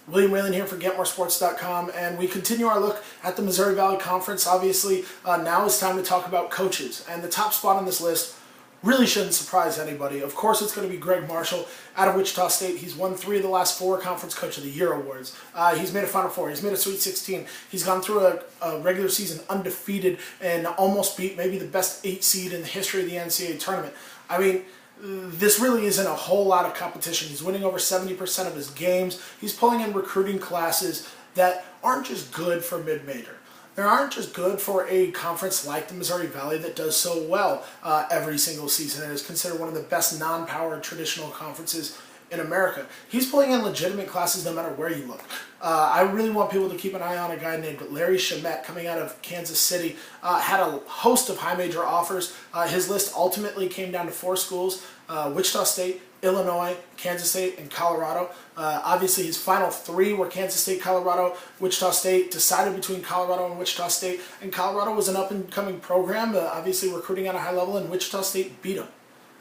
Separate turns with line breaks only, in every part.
William Whalen here for GetMoreSports.com, and we continue our look at the Missouri Valley Conference. Obviously, now is time to talk about coaches, and the top spot on this list really shouldn't surprise anybody. Of course, it's going to be Greg Marshall out of Wichita State. He's won 3 of the last 4 Conference Coach of the Year awards. He's made a Final Four. He's made a Sweet 16. He's gone through a regular season undefeated and almost beat maybe the best 8 seed in the history of the NCAA tournament. I mean, this really isn't a whole lot of competition. He's winning over 70% of his games. He's pulling in recruiting classes that aren't just good for mid-major. They aren't just good for a conference like the Missouri Valley that does so well every single season and is considered one of the best non-power traditional conferences in America. He's pulling in legitimate classes no matter where you look. I really want people to keep an eye on a guy named Larry Shamet coming out of Kansas City. Had a host of high major offers. His list ultimately came down to 4 schools, Wichita State, Illinois, Kansas State, and Colorado. Obviously, his final 3 were Kansas State, Colorado, Wichita State, decided between Colorado and Wichita State, and Colorado was an up-and-coming program, obviously recruiting at a high level, and Wichita State beat him.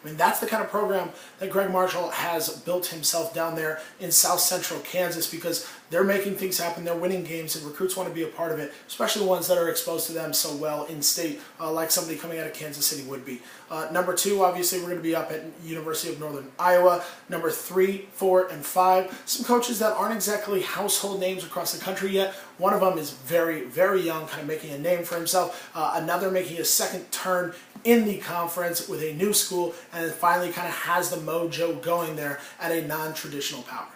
I mean, that's the kind of program that Greg Marshall has built himself down there in South Central Kansas, because they're making things happen, they're winning games, and recruits want to be a part of it, especially ones that are exposed to them so well in state, like somebody coming out of Kansas City would be. Number 2, obviously, we're going to be up at University of Northern Iowa. Number 3, 4, and 5, some coaches that aren't exactly household names across the country yet. One of them is very, very young, kind of making a name for himself. Another making his second turn in the conference with a new school, and then finally kind of has the mojo going there at a non-traditional power.